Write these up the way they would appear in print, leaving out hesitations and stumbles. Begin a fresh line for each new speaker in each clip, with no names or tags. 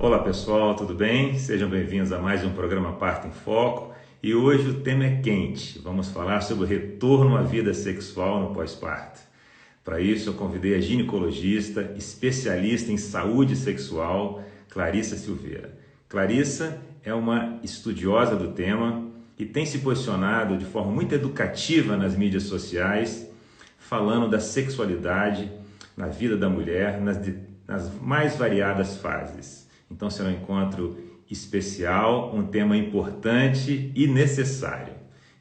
Olá pessoal, tudo bem? Sejam bem-vindos a mais um programa Parto em Foco e hoje o tema é quente. Vamos falar sobre o retorno à vida sexual no pós-parto. Para isso, eu convidei a ginecologista, especialista em saúde sexual, Clarissa Silveira. Clarissa é uma estudiosa do tema e tem se posicionado de forma muito educativa nas mídias sociais, falando da sexualidade na vida da mulher nas mais variadas fases. Então será um encontro especial, um tema importante e necessário.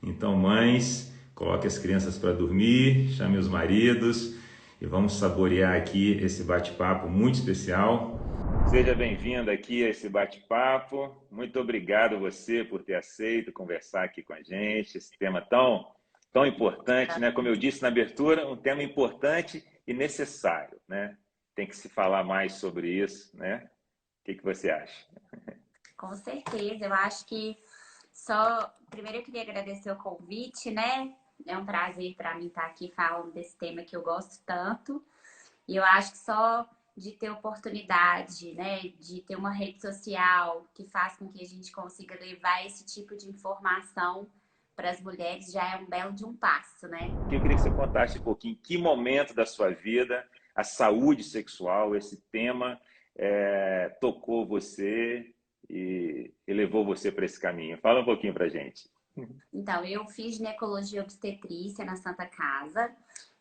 Então, mães, coloque as crianças para dormir, chame os maridos e vamos saborear aqui esse bate-papo muito especial. Seja bem-vindo aqui a esse bate-papo. Muito obrigado você por ter aceito conversar aqui com a gente. Esse tema tão importante, né? Como eu disse na abertura, um tema importante e necessário, né? Tem que se falar mais sobre isso, né? O que você acha?
Com certeza, eu acho que só... Primeiro eu queria agradecer o convite, né? É um prazer para mim estar aqui falando desse tema que eu gosto tanto. E eu acho que só de ter oportunidade, né? De ter uma rede social que faz com que a gente consiga levar esse tipo de informação para as mulheres já é um belo de um passo, né?
Eu queria que você contasse um pouquinho em que momento da sua vida a saúde sexual, esse tema, tocou você e levou você para esse caminho. Fala um pouquinho para a gente.
Então, eu fiz ginecologia obstetrícia na Santa Casa,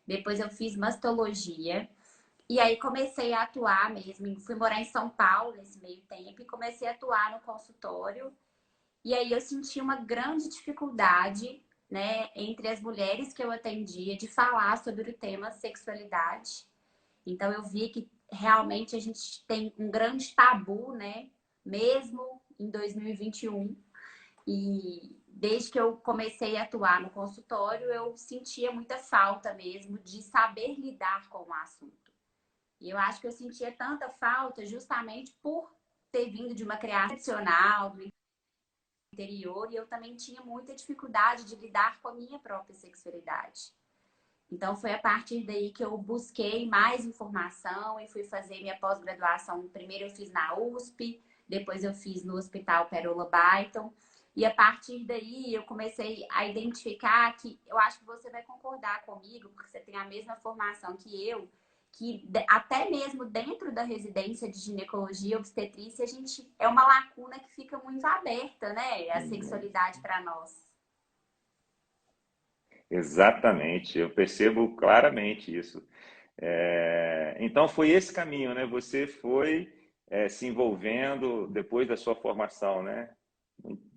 depois eu fiz mastologia, e aí comecei a atuar mesmo. Fui morar em São Paulo nesse meio tempo e comecei a atuar no consultório. E aí eu senti uma grande dificuldade, né, entre as mulheres que eu atendia de falar sobre o tema sexualidade. Então eu vi que realmente a gente tem um grande tabu, né, mesmo em 2021. E desde que eu comecei a atuar no consultório, eu sentia muita falta mesmo de saber lidar com o assunto. E eu acho que eu sentia tanta falta justamente por ter vindo de uma criação tradicional, do interior, e eu também tinha muita dificuldade de lidar com a minha própria sexualidade. Então foi a partir daí que eu busquei mais informação e fui fazer minha pós-graduação. Primeiro eu fiz na USP, depois eu fiz no Hospital Pérola Byton. E a partir daí eu comecei a identificar que eu acho que você vai concordar comigo, porque você tem a mesma formação que eu, que até mesmo dentro da residência de ginecologia e obstetrícia, a gente é uma lacuna que fica muito aberta, né? A sexualidade para nós.
Exatamente, eu percebo claramente isso. Então foi esse caminho, né? Você foi se envolvendo depois da sua formação, né?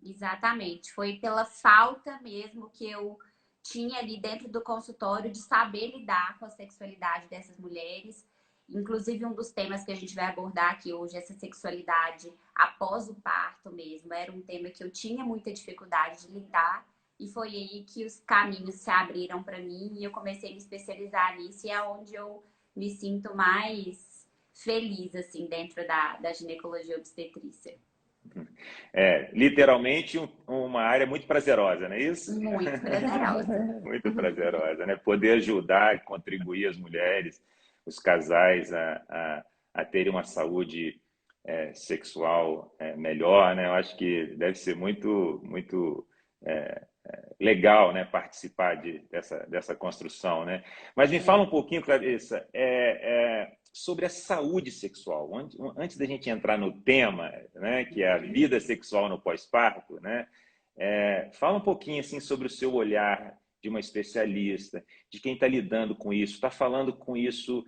Exatamente. Foi pela falta mesmo que eu tinha ali dentro do consultório de saber lidar com a sexualidade dessas mulheres. Inclusive, um dos temas que a gente vai abordar aqui hoje, essa sexualidade após o parto mesmo, era um tema que eu tinha muita dificuldade de lidar. E foi aí que os caminhos se abriram para mim e eu comecei a me especializar nisso. E é onde eu me sinto mais feliz, assim, dentro da ginecologia obstetrícia.
Literalmente uma área muito prazerosa, não é isso?
Muito prazerosa.
Muito prazerosa, né? Poder ajudar, contribuir as mulheres, os casais a terem uma saúde sexual melhor, né? Eu acho que deve ser muito legal, né? Participar dessa construção, né? Mas me fala um pouquinho, Clarissa, sobre a saúde sexual. Antes da gente entrar no tema, né? Que é a vida sexual no pós-parto, né? Fala um pouquinho assim sobre o seu olhar de uma especialista, de quem está lidando com isso, está falando com isso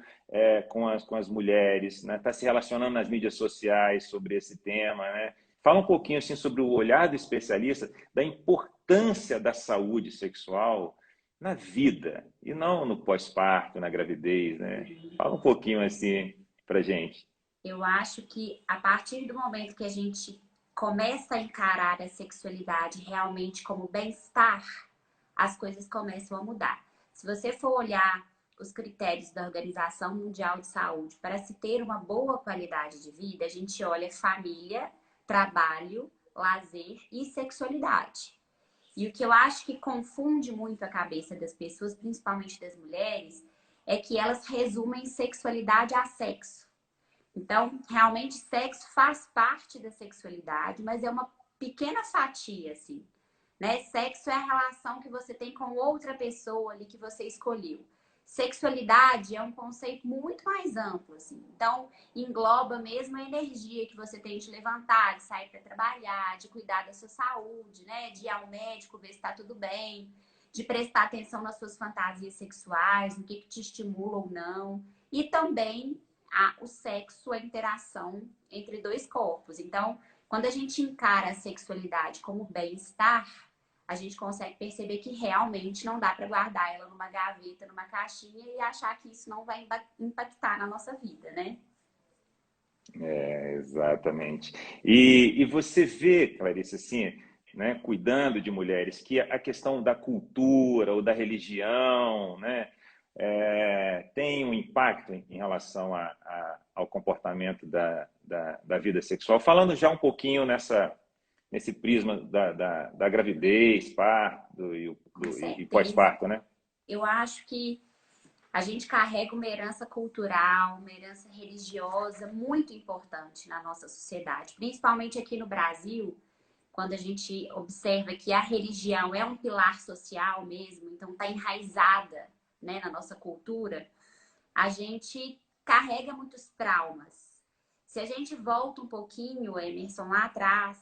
com as mulheres, né? Está se relacionando nas mídias sociais sobre esse tema, né? Fala um pouquinho assim sobre o olhar do especialista, da importância da saúde sexual na vida e não no pós-parto, na gravidez, né? Fala um pouquinho assim para gente.
Eu acho que a partir do momento que a gente começa a encarar a sexualidade realmente como bem-estar, as coisas começam a mudar. Se você for olhar os critérios da Organização Mundial de Saúde para se ter uma boa qualidade de vida, a gente olha família, trabalho, lazer e sexualidade. E o que eu acho que confunde muito a cabeça das pessoas, principalmente das mulheres, é que elas resumem sexualidade a sexo. Então, realmente, sexo faz parte da sexualidade, mas é uma pequena fatia, assim, né? Sexo é a relação que você tem com outra pessoa ali que você escolheu. Sexualidade é um conceito muito mais amplo, assim. Então, engloba mesmo a energia que você tem de levantar, de sair para trabalhar, de cuidar da sua saúde, né? De ir ao médico, ver se está tudo bem, de prestar atenção nas suas fantasias sexuais, no que te estimula ou não. E também o sexo, a interação entre dois corpos. Então, quando a gente encara a sexualidade como bem-estar, a gente consegue perceber que realmente não dá para guardar ela numa gaveta, numa caixinha e achar que isso não vai impactar na nossa vida, né?
Exatamente. E você vê, Clarice, assim, né, cuidando de mulheres, que a questão da cultura ou da religião, né, tem um impacto em relação ao comportamento da vida sexual. Falando já um pouquinho nesse prisma da gravidez, parto
Com
e
certeza.
pós-parto, né?
Eu acho que a gente carrega uma herança cultural, uma herança religiosa muito importante na nossa sociedade, principalmente aqui no Brasil, quando a gente observa que a religião é um pilar social mesmo, então está enraizada, né, na nossa cultura, a gente carrega muitos traumas. Se a gente volta um pouquinho, Emerson, lá atrás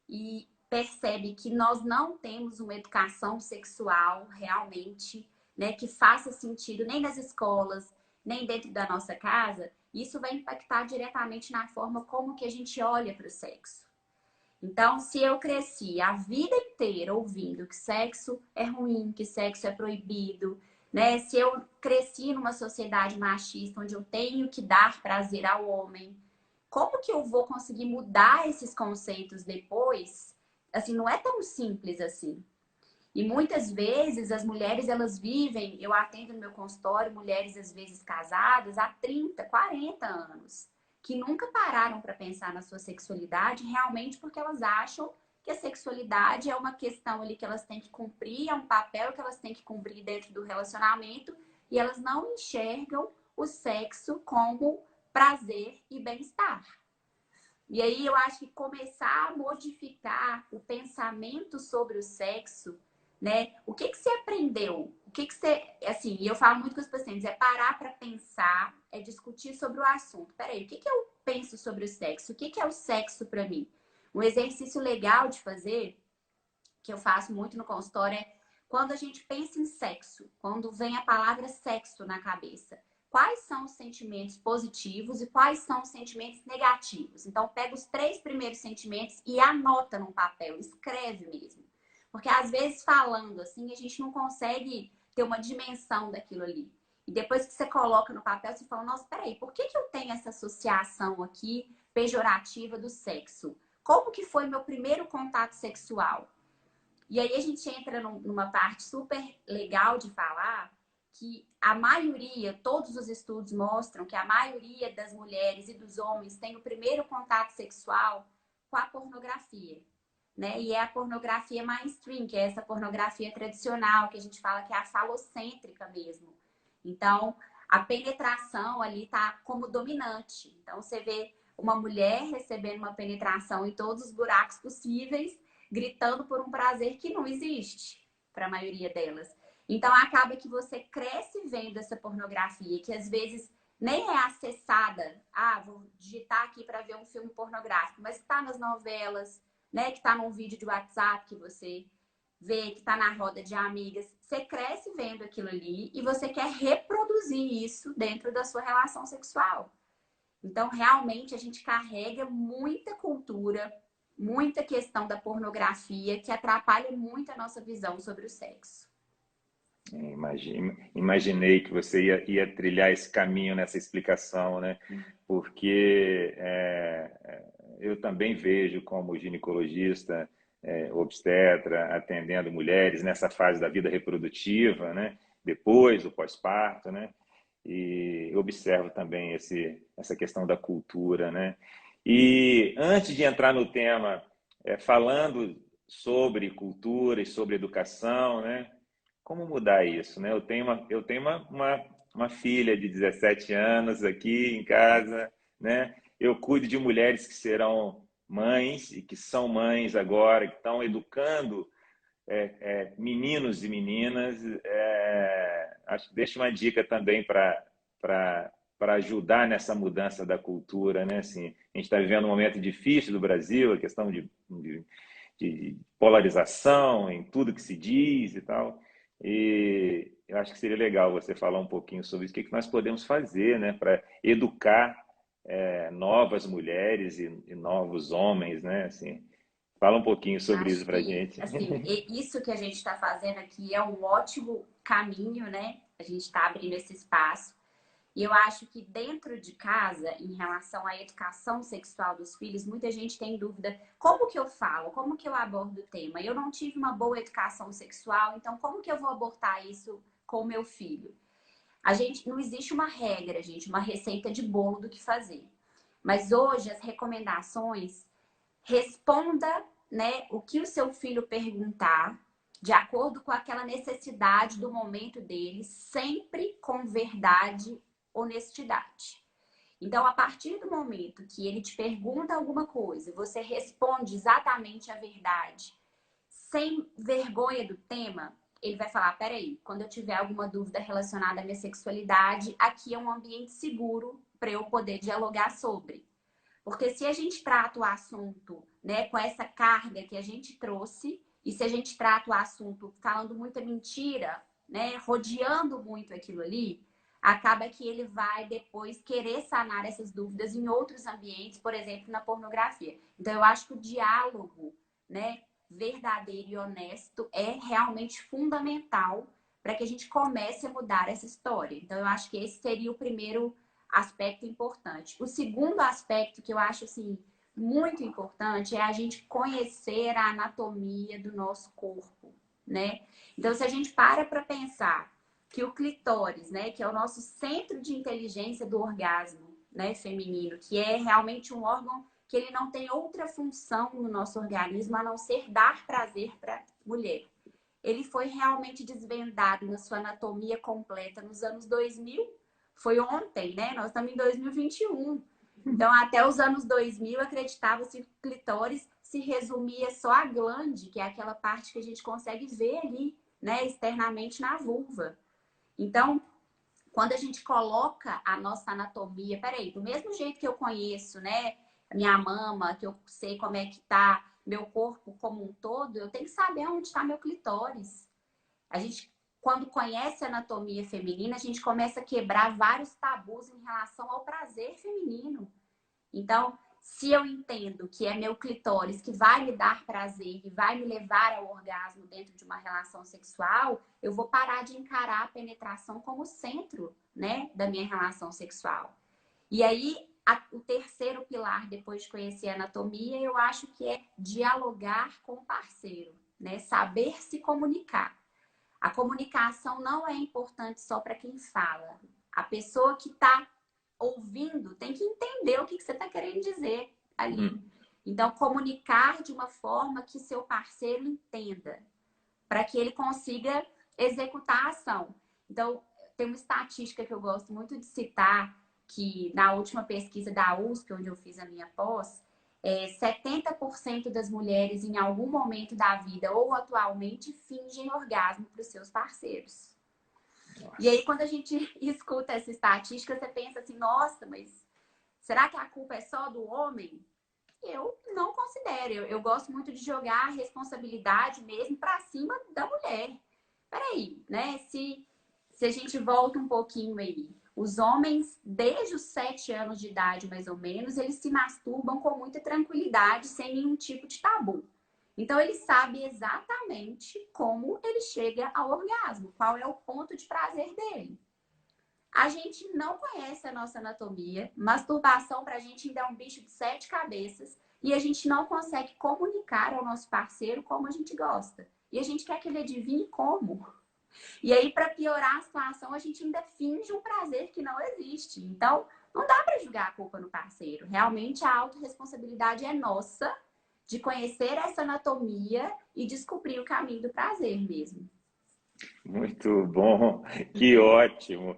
e percebe que nós não temos uma educação sexual realmente, né, que faça sentido nem nas escolas, nem dentro da nossa casa, isso vai impactar diretamente na forma como que a gente olha para o sexo. Então, se eu cresci a vida inteira ouvindo que sexo é ruim, que sexo é proibido, né? Se eu cresci numa sociedade machista onde eu tenho que dar prazer ao homem, como que eu vou conseguir mudar esses conceitos depois? Assim, não é tão simples assim. E muitas vezes as mulheres elas vivem, eu atendo no meu consultório mulheres às vezes casadas há 30, 40 anos, que nunca pararam para pensar na sua sexualidade realmente porque elas acham que a sexualidade é uma questão ali que elas têm que cumprir, é um papel que elas têm que cumprir dentro do relacionamento e elas não enxergam o sexo como prazer e bem-estar. E aí eu acho que começar a modificar o pensamento sobre o sexo, né? O que que você aprendeu? O que que você, assim, e eu falo muito com os pacientes, é parar para pensar, é discutir sobre o assunto. Peraí, o que que eu penso sobre o sexo? O que que é o sexo para mim? Um exercício legal de fazer, que eu faço muito no consultório, é quando a gente pensa em sexo, quando vem a palavra sexo na cabeça. Quais são os sentimentos positivos e quais são os sentimentos negativos? Então, pega os 3 primeiros sentimentos e anota num papel, escreve mesmo. Porque às vezes, falando assim, a gente não consegue ter uma dimensão daquilo ali. E depois que você coloca no papel, você fala, nossa, peraí, por que eu tenho essa associação aqui pejorativa do sexo? Como que foi meu primeiro contato sexual? E aí a gente entra numa parte super legal de falar que a maioria, todos os estudos mostram que a maioria das mulheres e dos homens tem o primeiro contato sexual com a pornografia, né? E é a pornografia mainstream, que é essa pornografia tradicional, que a gente fala que é a falocêntrica mesmo. Então, a penetração ali tá como dominante. Então, você vê uma mulher recebendo uma penetração em todos os buracos possíveis, gritando por um prazer que não existe para a maioria delas. Então acaba que você cresce vendo essa pornografia, que às vezes nem é acessada. Ah, vou digitar aqui para ver um filme pornográfico, mas está nas novelas, né? Que está num vídeo de WhatsApp que você vê, que está na roda de amigas. Você cresce vendo aquilo ali e você quer reproduzir isso dentro da sua relação sexual. Então, realmente, a gente carrega muita cultura, muita questão da pornografia que atrapalha muito a nossa visão sobre o sexo.
Imaginei que você ia trilhar esse caminho nessa explicação, né? Porque eu também vejo como ginecologista, obstetra, atendendo mulheres nessa fase da vida reprodutiva, né? Depois do pós-parto, né? E observo também essa questão da cultura, né? E antes de entrar no tema, falando sobre cultura e sobre educação, né? Como mudar isso, né? Eu tenho uma filha de 17 anos aqui em casa, né? Eu cuido de mulheres que serão mães e que são mães agora, que estão educando meninos e meninas. Acho que deixa uma dica também para ajudar nessa mudança da cultura, né? Assim, a gente está vivendo um momento difícil do Brasil, a questão de polarização em tudo que se diz e tal. E eu acho que seria legal você falar um pouquinho sobre isso, o que nós podemos fazer, né, para educar novas mulheres e novos homens, né? Assim, fala um pouquinho sobre isso
Acho
para
que,
gente.
assim, isso que a gente está fazendo aqui é um ótimo caminho, né? A gente está abrindo esse espaço. E eu acho que dentro de casa, em relação à educação sexual dos filhos, muita gente tem dúvida: como que eu falo? Como que eu abordo o tema? Eu não tive uma boa educação sexual, então como que eu vou abordar isso com o meu filho? A gente não existe uma regra, gente, uma receita de bolo do que fazer. Mas hoje as recomendações responda, né, o que o seu filho perguntar, de acordo com aquela necessidade do momento dele, sempre com verdade, honestidade. Então, a partir do momento que ele te pergunta alguma coisa, você responde exatamente a verdade, sem vergonha do tema, ele vai falar: peraí, quando eu tiver alguma dúvida relacionada à minha sexualidade, aqui é um ambiente seguro para eu poder dialogar sobre. Porque se a gente trata o assunto, né, com essa carga que a gente trouxe, e se a gente trata o assunto falando muita mentira, né, rodeando muito aquilo ali, acaba que ele vai depois querer sanar essas dúvidas em outros ambientes, por exemplo, na pornografia. Então, eu acho que o diálogo, né, verdadeiro e honesto é realmente fundamental para que a gente comece a mudar essa história. Então, eu acho que esse seria o primeiro aspecto importante. O segundo aspecto que eu acho assim muito importante é a gente conhecer a anatomia do nosso corpo, né? Então, se a gente para pensar que o clitóris, né, que é o nosso centro de inteligência do orgasmo, né, feminino, que é realmente um órgão que ele não tem outra função no nosso organismo a não ser dar prazer para mulher. Ele foi realmente desvendado na sua anatomia completa nos anos 2000. Foi ontem, né? Nós estamos em 2021. Então, até os anos 2000, acreditava-se que o clitóris se resumia só à glande, que é aquela parte que a gente consegue ver ali, né, externamente na vulva. Então, quando a gente coloca a nossa anatomia, peraí, do mesmo jeito que eu conheço, né, minha mama, que eu sei como é que tá meu corpo como um todo, eu tenho que saber onde está meu clitóris. A gente, quando conhece a anatomia feminina, a gente começa a quebrar vários tabus em relação ao prazer feminino. Então, se eu entendo que é meu clitóris que vai me dar prazer e vai me levar ao orgasmo dentro de uma relação sexual, eu vou parar de encarar a penetração como centro, né, da minha relação sexual. E aí, o terceiro pilar, depois de conhecer a anatomia, eu acho que é dialogar com o parceiro, né, saber se comunicar. A comunicação não é importante só para quem fala. A pessoa que está ouvindo tem que entender o que você está querendo dizer ali. Então, comunicar de uma forma que seu parceiro entenda, para que ele consiga executar a ação. Então, tem uma estatística que eu gosto muito de citar, que na última pesquisa da USP, onde eu fiz a minha pós, 70% das mulheres em algum momento da vida ou atualmente fingem orgasmo para os seus parceiros. Nossa. E aí, quando a gente escuta essa estatística, você pensa assim: nossa, mas será que a culpa é só do homem? Eu não considero. Eu gosto muito de jogar a responsabilidade mesmo para cima da mulher. Peraí, né? Se a gente volta um pouquinho aí, os homens, desde os 7 anos de idade, mais ou menos, eles se masturbam com muita tranquilidade, sem nenhum tipo de tabu. Então, ele sabe exatamente como ele chega ao orgasmo, qual é o ponto de prazer dele. A gente não conhece a nossa anatomia, masturbação pra gente ainda é um bicho de 7 cabeças e a gente não consegue comunicar ao nosso parceiro como a gente gosta. E a gente quer que ele adivinhe como. E aí, para piorar a situação, a gente ainda finge um prazer que não existe. Então, não dá para jogar a culpa no parceiro. Realmente, a autorresponsabilidade é nossa de conhecer essa anatomia e descobrir o caminho do prazer mesmo.
Muito bom, que ótimo.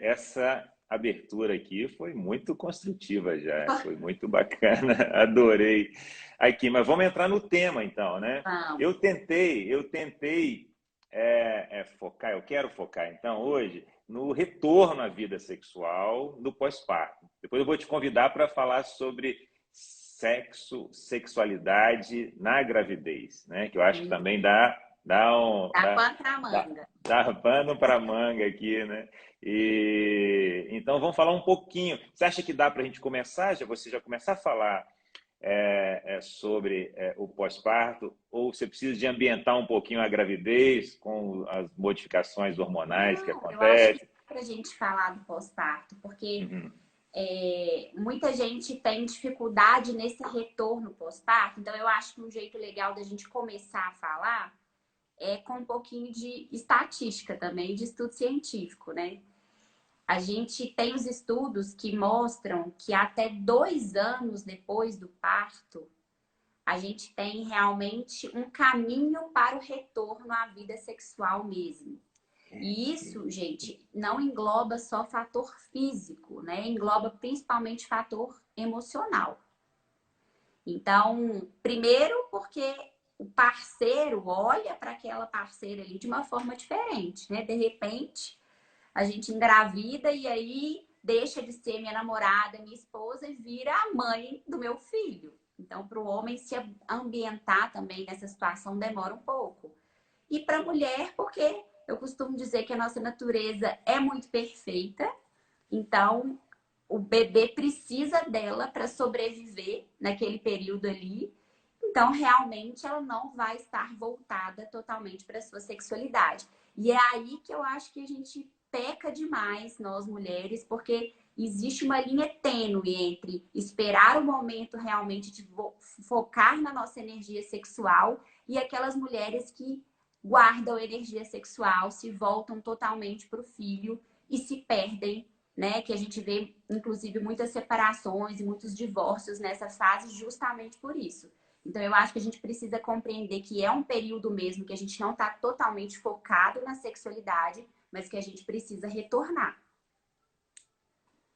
Essa abertura aqui foi muito construtiva já, foi muito bacana, adorei. Aqui, mas vamos entrar no tema então, né?
Vamos.
Eu tentei focar, eu quero focar então hoje no retorno à vida sexual no pós-parto. Depois eu vou te convidar para falar sobre sexo, sexualidade na gravidez, né? Que eu acho que também dá um,
Dá
dá,
pano pra
dá,
manga.
dá pano para manga aqui, né? E então vamos falar um pouquinho. Você acha que dá para a gente começar? Você já começar a falar sobre o pós-parto, ou você precisa de ambientar um pouquinho a gravidez com as modificações hormonais que
Não, eu acho que
acontecem?
dá pra gente falar do pós-parto, porque
Uhum.
muita gente tem dificuldade nesse retorno pós-parto. Então, eu acho que um jeito legal da gente começar a falar é com um pouquinho de estatística também, de estudo científico, né? A gente tem os estudos que mostram que até 2 anos depois do parto, a gente tem realmente um caminho para o retorno à vida sexual mesmo. E isso, gente, não engloba só fator físico, né? Engloba principalmente fator emocional. Então, primeiro porque o parceiro olha para aquela parceira ali de uma forma diferente, né? De repente, a gente engravida e aí deixa de ser minha namorada, minha esposa e vira a mãe do meu filho. Então, para o homem se ambientar também nessa situação demora um pouco. E para a mulher, porque eu costumo dizer que a nossa natureza é muito perfeita, então o bebê precisa dela para sobreviver naquele período ali. Então, realmente, ela não vai estar voltada totalmente para a sua sexualidade. E é aí que eu acho que a gente peca demais, nós mulheres, porque existe uma linha tênue entre esperar o momento realmente de focar na nossa energia sexual e aquelas mulheres que guardam energia sexual, se voltam totalmente para o filho e se perdem, né? Que a gente vê, inclusive, muitas separações e muitos divórcios nessa fase justamente por isso. Então, eu acho que a gente precisa compreender que é um período mesmo que a gente não está totalmente focado na sexualidade, mas que a gente precisa retornar.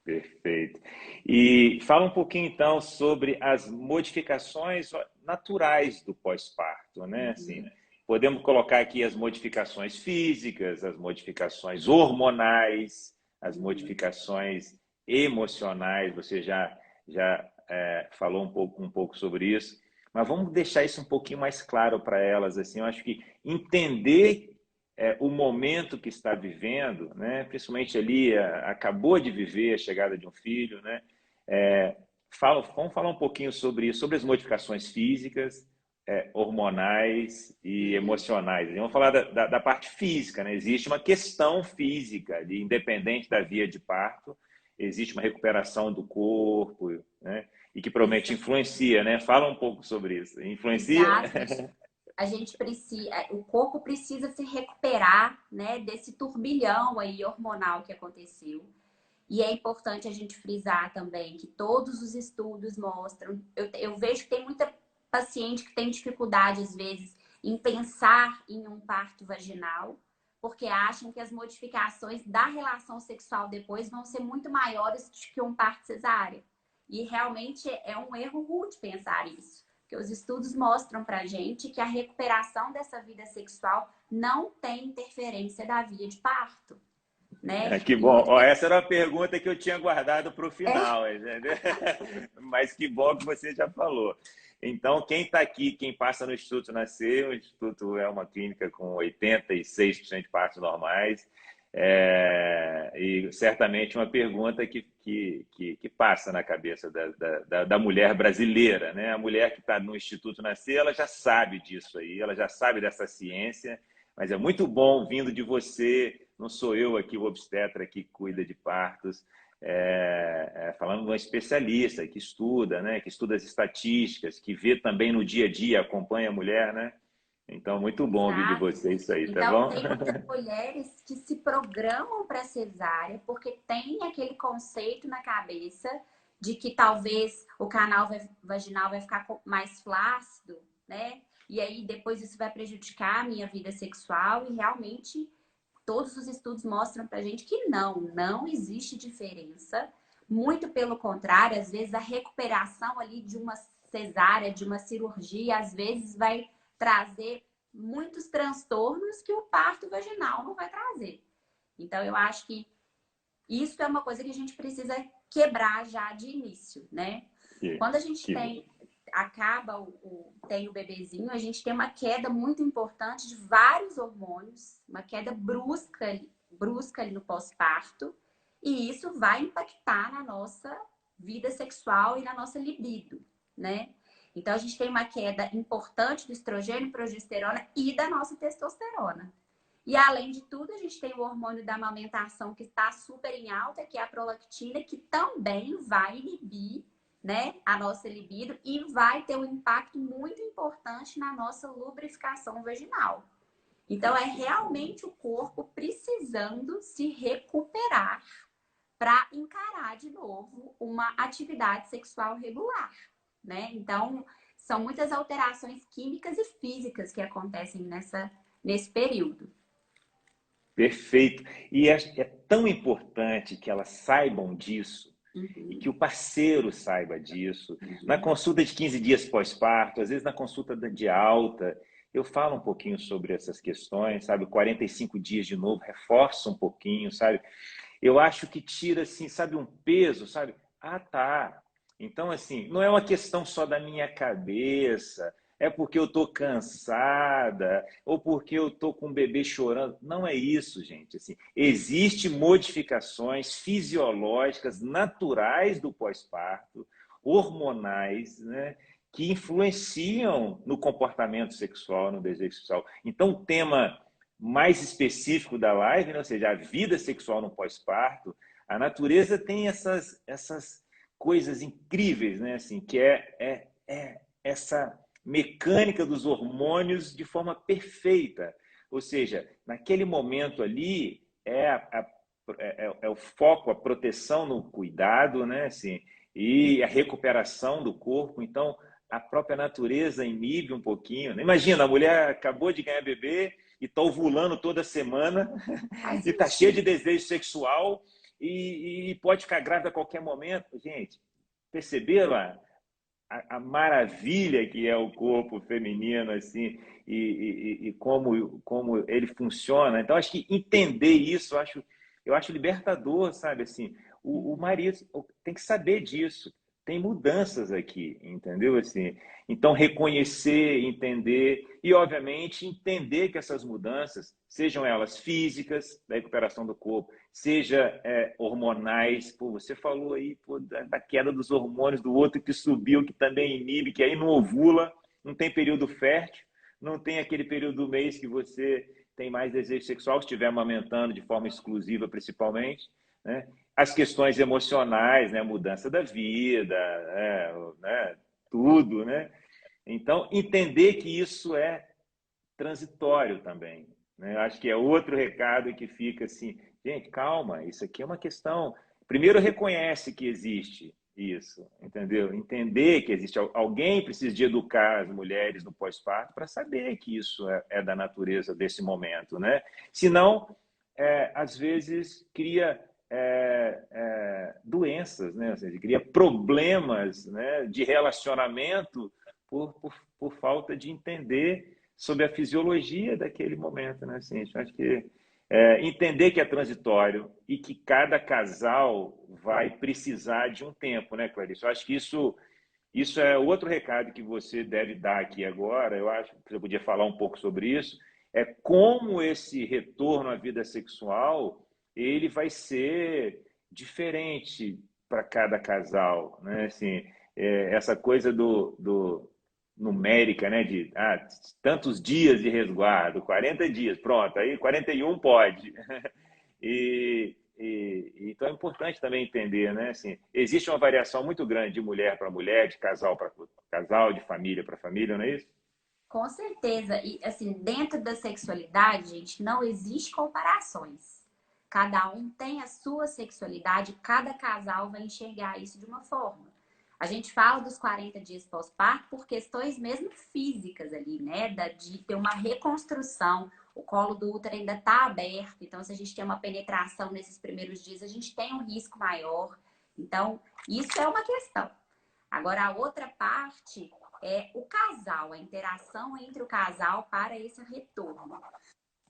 Perfeito. E fala um pouquinho então sobre as modificações naturais do pós-parto, né? Assim,
Uhum.
podemos colocar aqui as modificações físicas, as modificações hormonais, as
Uhum.
modificações emocionais. Você já falou um pouco sobre isso, mas vamos deixar isso um pouquinho mais claro para elas. Assim, eu acho que entender o momento que está vivendo, né? Principalmente ali, acabou de viver a chegada de um filho, né? Vamos falar um pouquinho sobre isso, sobre as modificações físicas, hormonais e
Uhum.
emocionais. Vamos falar da parte física, né? Existe uma questão física ali, independente da via de parto, existe uma recuperação do corpo, né? E que provavelmente influencia, né? Fala um pouco sobre isso. Influencia?
Exato. A gente precisa, o corpo precisa se recuperar, né, desse turbilhão aí hormonal que aconteceu. E é importante a gente frisar também que todos os estudos mostram. Eu vejo que tem muita paciente que tem dificuldade, às vezes, em pensar em um parto vaginal, porque acham que as modificações da relação sexual depois vão ser muito maiores do que um parto cesárea. E realmente é um erro rude pensar isso. Porque os estudos mostram pra gente que a recuperação dessa vida sexual não tem interferência da via de parto, né?
Que
E
bom.
muitas
Ó, essa era a pergunta que eu tinha guardado para o
é,
final, entendeu? Mas que bom que você já falou. Então, quem está aqui, quem passa no Instituto Nascer, o Instituto é uma clínica com 86% de partos normais, e certamente uma pergunta que passa na cabeça da mulher brasileira, né? A mulher que está no Instituto Nascer, ela já sabe disso aí, ela já sabe dessa ciência, mas é muito bom vindo de você, não sou eu aqui o obstetra que cuida de partos, falando de um especialista que estuda, né, que estuda as estatísticas, que vê também no dia a dia, acompanha a mulher, né? Então, muito bom ouvir de
exato.
você isso aí, tá
Então,
bom?
tem muitas mulheres que se programam para cesárea porque tem aquele conceito na cabeça de que talvez o canal vaginal vai ficar mais flácido, né? E aí depois isso vai prejudicar a minha vida sexual e realmente todos os estudos mostram pra gente que não existe diferença. Muito pelo contrário, às vezes a recuperação ali de uma cesárea, de uma cirurgia, às vezes vai trazer muitos transtornos que o parto vaginal não vai trazer. Então, eu acho que isso é uma coisa que a gente precisa quebrar já de início, né? Quando a gente tem o bebezinho, a gente tem uma queda muito importante de vários hormônios, uma queda brusca ali no pós-parto, e isso vai impactar na nossa vida sexual e na nossa libido, né? Então, a gente tem uma queda importante do estrogênio, progesterona e da nossa testosterona. E, além de tudo, a gente tem o hormônio da amamentação que está super em alta, que é a prolactina, que também vai inibir, né, a nossa libido e vai ter um impacto muito importante na nossa lubrificação vaginal. Então, é realmente o corpo precisando se recuperar para encarar de novo uma atividade sexual regular, né? Então, são muitas alterações químicas e físicas que acontecem nesse período.
Perfeito. E é tão importante que elas saibam disso e que o parceiro saiba disso. Na consulta de 15 dias pós-parto, às vezes na consulta de alta, eu falo um pouquinho sobre essas questões, sabe? 45 dias de novo, reforço um pouquinho, sabe? Eu acho que tira, assim, sabe, um peso, sabe? Ah, tá. Então, assim, não é uma questão só da minha cabeça, é porque eu tô cansada, ou porque eu tô com o bebê chorando. Não é isso, gente. Assim, existem modificações fisiológicas naturais do pós-parto, hormonais, né? Que influenciam no comportamento sexual, no desejo sexual. Então, o tema mais específico da live, né? Ou seja, a vida sexual no pós-parto, a natureza tem essas coisas incríveis, né? Assim, que é essa mecânica dos hormônios de forma perfeita. Ou seja, naquele momento ali é o foco, a proteção no cuidado, né? Assim, e a recuperação do corpo. Então, a própria natureza inibe um pouquinho. Imagina, a mulher acabou de ganhar bebê e está ovulando toda semana e está cheia de desejo sexual e pode ficar grávida a qualquer momento. Gente, perceberam a maravilha que é o corpo feminino, assim, e como ele funciona? Então, acho que entender isso, eu acho libertador, sabe? Assim, o marido tem que saber disso. Tem mudanças aqui, entendeu? Assim, então, reconhecer, entender e, obviamente, entender que essas mudanças, sejam elas físicas, da recuperação do corpo, seja hormonais. Pô, você falou aí, pô, da queda dos hormônios do outro que subiu, que também inibe, que aí não ovula, não tem período fértil, não tem aquele período do mês que você tem mais desejo sexual, se estiver amamentando de forma exclusiva, principalmente, né? As questões emocionais, né? Mudança da vida, né? Tudo, né? Então, entender que isso é transitório também, né? Acho que é outro recado que fica assim, gente, calma, isso aqui é uma questão. Primeiro, reconhece que existe isso, entendeu? Entender que existe alguém precisa de educar as mulheres no pós-parto para saber que isso é da natureza desse momento, né? Senão, às vezes cria doenças, né? Ou seja, cria problemas, né, de relacionamento por falta de entender sobre a fisiologia daquele momento, né? Assim, eu acho que entender que é transitório e que cada casal vai precisar de um tempo, né, Clarice? Eu acho que isso é outro recado que você deve dar aqui agora. Eu acho que você podia falar um pouco sobre isso. É como esse retorno à vida sexual ele vai ser diferente para cada casal, né? Assim, essa coisa do numérica, né? De tantos dias de resguardo, 40 dias, pronto, aí 41 pode. Então é importante também entender, né? Assim, existe uma variação muito grande de mulher para mulher, de casal para casal, de família para família, não é isso?
Com certeza. E, assim, dentro da sexualidade, gente, não existe comparações. Cada um tem a sua sexualidade, cada casal vai enxergar isso de uma forma. A gente fala dos 40 dias pós-parto por questões mesmo físicas ali, né? De ter uma reconstrução. o colo do útero ainda está aberto. Então, se a gente tem uma penetração nesses primeiros dias, a gente tem um risco maior. Então, isso é uma questão. Agora, a outra parte é o casal, a interação entre o casal para esse retorno.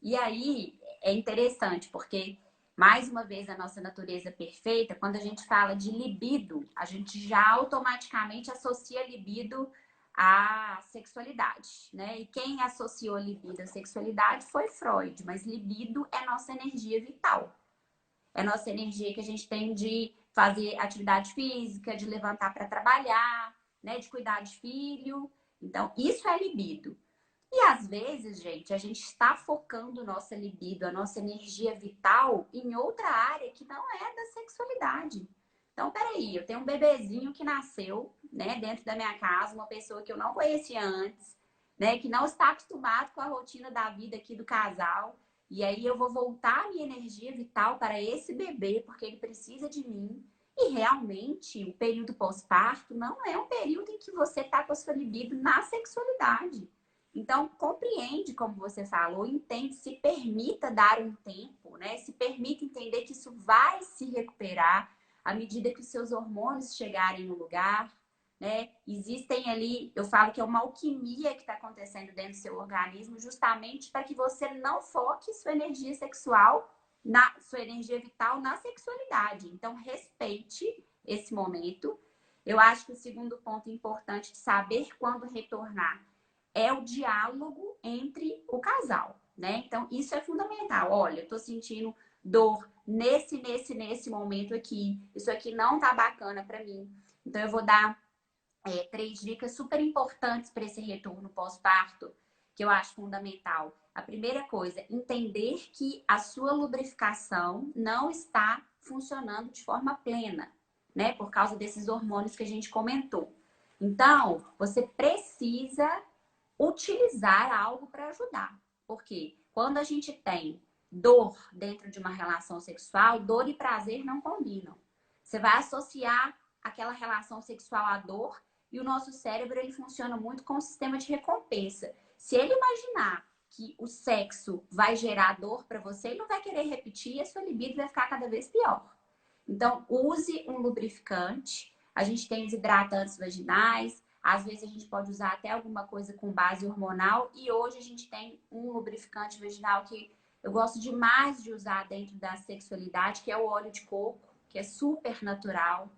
E aí, é interessante, porque, mais uma vez, a nossa natureza perfeita, quando a gente fala de libido, a gente já automaticamente associa libido à sexualidade, né? E quem associou libido à sexualidade foi Freud, mas libido é nossa energia vital. É nossa energia que a gente tem de fazer atividade física, de levantar para trabalhar, né? De cuidar de filho. Então, isso é libido. E às vezes, gente, a gente está focando nossa libido, a nossa energia vital em outra área que não é da sexualidade. Então, peraí, eu tenho um bebezinho que nasceu, né, dentro da minha casa, uma pessoa que eu não conhecia antes, né, que não está acostumado com a rotina da vida aqui do casal. E aí eu vou voltar a minha energia vital para esse bebê, porque ele precisa de mim. E realmente, o período pós-parto não é um período em que você está com a sua libido na sexualidade. Então, compreende, como você falou, entende, se permita dar um tempo, né? Se permita entender que isso vai se recuperar à medida que os seus hormônios chegarem no lugar, né? Existem ali, eu falo que é uma alquimia que está acontecendo dentro do seu organismo, justamente para que você não foque sua energia sexual, sua energia vital na sexualidade. Então, respeite esse momento. Eu acho que o segundo ponto importante de saber quando retornar é o diálogo entre o casal, né? Então, isso é fundamental. Olha, eu tô sentindo dor nesse momento aqui. Isso aqui não tá bacana para mim. Então, eu vou dar 3 dicas super importantes para esse retorno pós-parto, que eu acho fundamental. A primeira coisa, entender que a sua lubrificação não está funcionando de forma plena, né? Por causa desses hormônios que a gente comentou. Então, você precisa utilizar algo para ajudar. Porque quando a gente tem dor dentro de uma relação sexual, dor e prazer não combinam. Você vai associar aquela relação sexual à dor e o nosso cérebro ele funciona muito com um sistema de recompensa. Se ele imaginar que o sexo vai gerar dor para você, ele não vai querer repetir e a sua libido vai ficar cada vez pior. Então, use um lubrificante. A gente tem os hidratantes vaginais. Às vezes a gente pode usar até alguma coisa com base hormonal. E hoje a gente tem um lubrificante vaginal que eu gosto demais de usar dentro da sexualidade, que é o óleo de coco, que é super natural.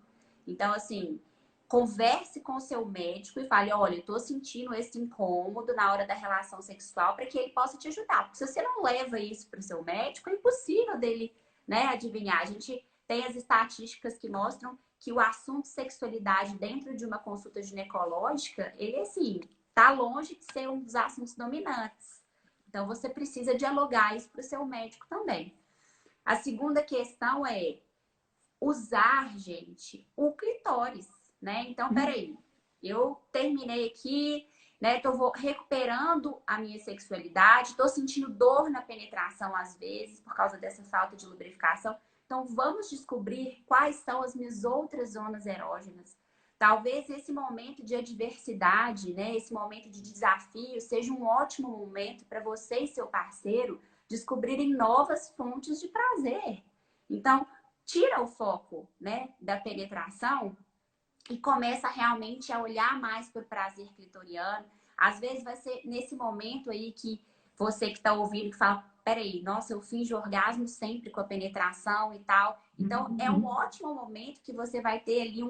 Então, assim, converse com o seu médico e fale, olha, eu tô sentindo esse incômodo na hora da relação sexual para que ele possa te ajudar. Porque se você não leva isso para o seu médico, é impossível dele, né, adivinhar. A gente tem as estatísticas que mostram que o assunto sexualidade dentro de uma consulta ginecológica, ele, assim, tá longe de ser um dos assuntos dominantes. Então, você precisa dialogar isso para o seu médico também. A segunda questão é usar, gente, o clitóris, né? Então, peraí, eu terminei aqui, né? Tô recuperando a minha sexualidade, tô sentindo dor na penetração às vezes por causa dessa falta de lubrificação. Então, vamos descobrir quais são as minhas outras zonas erógenas. Talvez esse momento de adversidade, né? Esse momento de desafio seja um ótimo momento para você e seu parceiro descobrirem novas fontes de prazer. Então, tira o foco, né, da penetração e começa realmente a olhar mais para o prazer clitoriano. Às vezes vai ser nesse momento aí que você que está ouvindo que fala, peraí, nossa, eu finjo orgasmo sempre com a penetração e tal. Então, é um ótimo momento que você vai ter ali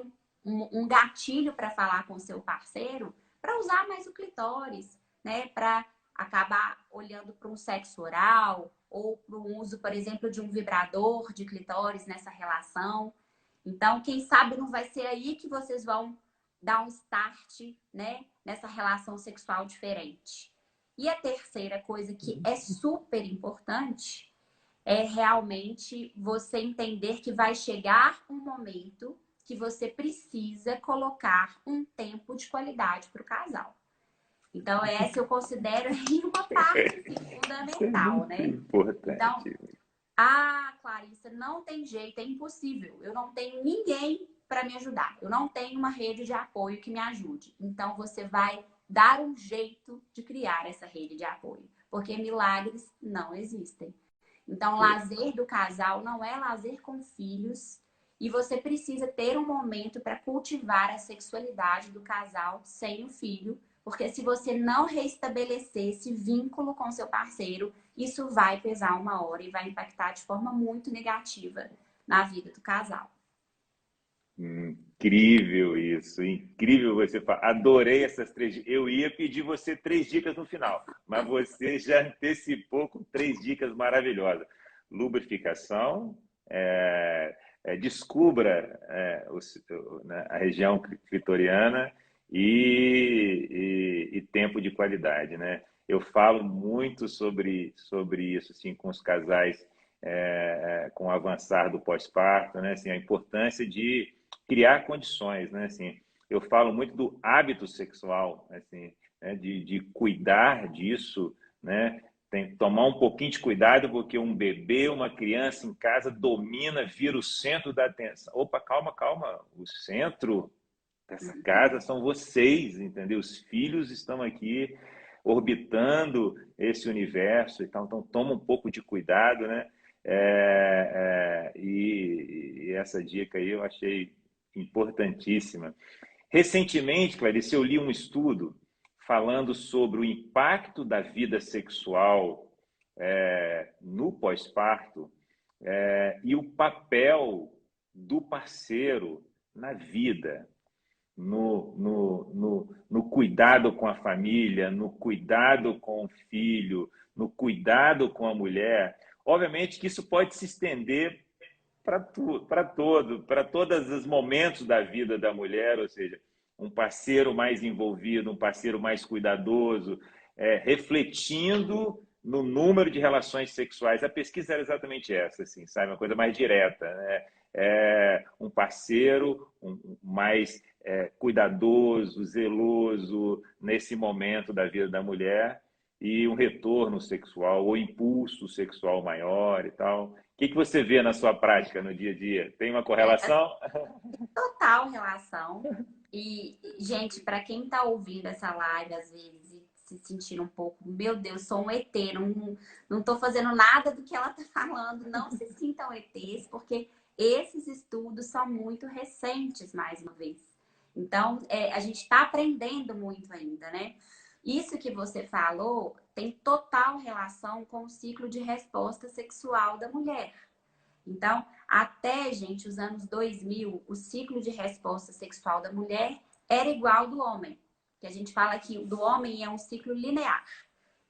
um gatilho para falar com o seu parceiro para usar mais o clitóris, né, para acabar olhando para um sexo oral ou para o uso, por exemplo, de um vibrador de clitóris nessa relação. Então, quem sabe não vai ser aí que vocês vão dar um start, né, nessa relação sexual diferente. E a terceira coisa que é super importante é realmente você entender que vai chegar um momento que você precisa colocar um tempo de qualidade para o casal. Então, essa eu considero aí uma parte assim, fundamental, né? Então, Clarissa, não tem jeito, é impossível. Eu não tenho ninguém para me ajudar. Eu não tenho uma rede de apoio que me ajude. Então, você vai dar um jeito de criar essa rede de apoio. porque milagres não existem. Então, lazer do casal não é lazer com filhos, e você precisa ter um momento para cultivar a sexualidade do casal sem o filho, porque se você não restabelecer esse vínculo com seu parceiro, isso vai pesar uma hora e vai impactar de forma muito negativa na vida do casal.
Incrível isso, incrível você falar. Adorei essas 3 dicas. Eu ia pedir você 3 dicas no final, mas você já antecipou com 3 dicas maravilhosas. Lubrificação, descubra né, a região clitoriana e tempo de qualidade, né? Eu falo muito sobre isso assim, com os casais com o avançar do pós-parto, né? Assim, a importância de criar condições, né? Assim, eu falo muito do hábito sexual, assim, né? de cuidar disso, né? Tem que tomar um pouquinho de cuidado porque um bebê, uma criança em casa domina, vira o centro da atenção. Opa, calma, calma. O centro dessa casa são vocês, entendeu? Os filhos estão aqui orbitando esse universo e tal. Então, toma um pouco de cuidado, né? E essa dica aí eu achei importantíssima. Recentemente, Clarice, eu li um estudo falando sobre o impacto da vida sexual no pós-parto e o papel do parceiro na vida, no cuidado com a família, no cuidado com o filho, no cuidado com a mulher. Obviamente que isso pode se estender para todos os momentos da vida da mulher, ou seja, um parceiro mais envolvido, um parceiro mais cuidadoso, refletindo no número de relações sexuais. A pesquisa era exatamente essa, assim, sabe? Uma coisa mais direta, né? Um parceiro mais cuidadoso, zeloso nesse momento da vida da mulher e um retorno sexual ou impulso sexual maior e tal. O que você vê na sua prática no dia a dia? Tem uma correlação?
Total relação. E, gente, para quem está ouvindo essa live, às vezes, e se sentindo um pouco, meu Deus, sou um ET, não estou fazendo nada do que ela está falando, não se sintam ETs, porque esses estudos são muito recentes, mais uma vez. Então, a gente está aprendendo muito ainda, né? Isso que você falou tem total relação com o ciclo de resposta sexual da mulher. Então, até, gente, os anos 2000, o ciclo de resposta sexual da mulher era igual ao do homem. Que a gente fala que o do homem é um ciclo linear.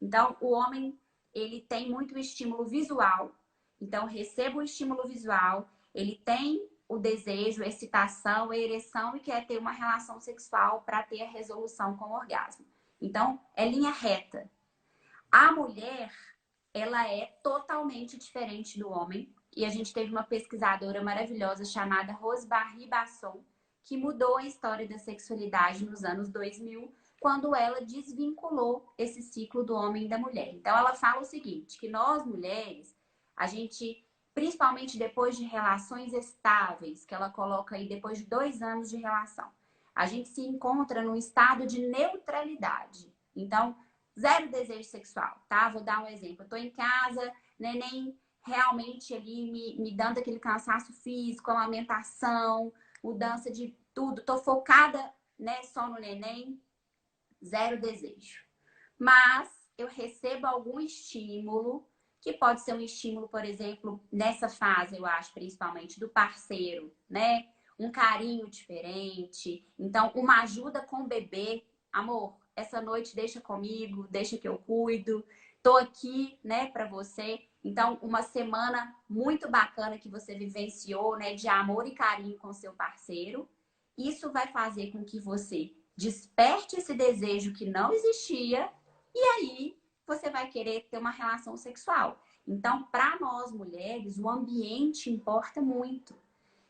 Então, o homem, ele tem muito estímulo visual. Então, receba o estímulo visual, ele tem o desejo, a excitação, a ereção e quer ter uma relação sexual para ter a resolução com o orgasmo. Então, é linha reta. A mulher, ela é totalmente diferente do homem. E a gente teve uma pesquisadora maravilhosa chamada Rosemarie Basson, que mudou a história da sexualidade nos anos 2000, quando ela desvinculou esse ciclo do homem e da mulher. Então, ela fala o seguinte, que nós, mulheres, a gente, principalmente depois de relações estáveis, que ela coloca aí depois de 2 anos de relação, a gente se encontra num estado de neutralidade. Então, zero desejo sexual, tá? Vou dar um exemplo. Eu tô em casa, neném realmente ali me dando aquele cansaço físico, amamentação, mudança de tudo. Tô focada, né, só no neném, zero desejo. Mas eu recebo algum estímulo, que pode ser um estímulo, por exemplo, nessa fase, eu acho, principalmente do parceiro, né? Um carinho diferente. Então, uma ajuda com o bebê. Amor, essa noite deixa comigo, deixa que eu cuido. Tô aqui, né, para você. Então, uma semana muito bacana que você vivenciou, né, de amor e carinho com seu parceiro. Isso vai fazer com que você desperte esse desejo que não existia e aí você vai querer ter uma relação sexual. Então, para nós mulheres, o ambiente importa muito.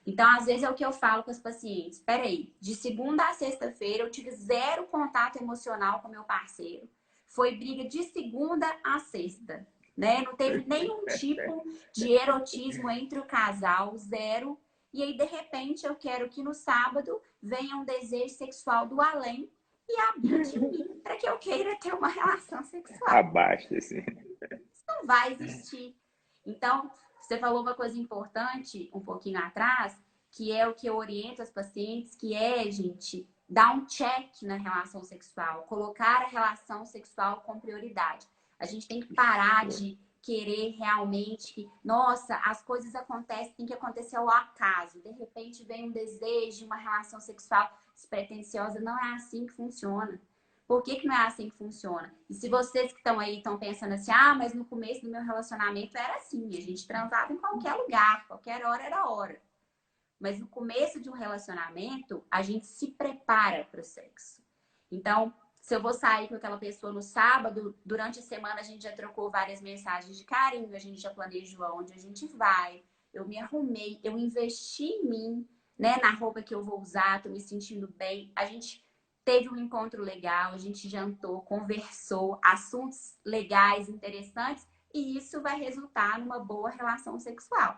Então, às vezes é o que eu falo com as pacientes. Espera aí, de segunda a sexta-feira eu tive zero contato emocional com meu parceiro. Foi briga de segunda a sexta, né? Não teve nenhum tipo de erotismo entre o casal, zero. E aí, de repente, eu quero que no sábado venha um desejo sexual do além e abrir de mim para que eu queira ter uma relação sexual.
Abaixa, assim.
Isso não vai existir. Então, você falou uma coisa importante um pouquinho atrás, que é o que eu oriento as pacientes, que é, gente, dar um check na relação sexual, colocar a relação sexual com prioridade. A gente tem que parar de querer realmente que, nossa, as coisas acontecem, tem que acontecer ao acaso. De repente vem um desejo, uma relação sexual despretensiosa. Não é assim que funciona. Por que que não é assim que funciona? E se vocês que estão aí estão pensando assim, ah, mas no começo do meu relacionamento era assim, a gente transava em qualquer lugar, qualquer hora era hora. Mas no começo de um relacionamento, a gente se prepara para o sexo. Então, se eu vou sair com aquela pessoa no sábado, durante a semana a gente já trocou várias mensagens de carinho, a gente já planejou aonde a gente vai, eu me arrumei, eu investi em mim, né, na roupa que eu vou usar, tô me sentindo bem. A gente teve um encontro legal, a gente jantou, conversou, assuntos legais, interessantes, e isso vai resultar numa boa relação sexual.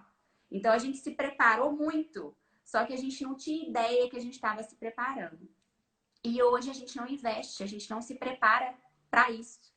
Então a gente se preparou muito, só que a gente não tinha ideia que a gente estava se preparando. E hoje a gente não investe, a gente não se prepara para isso.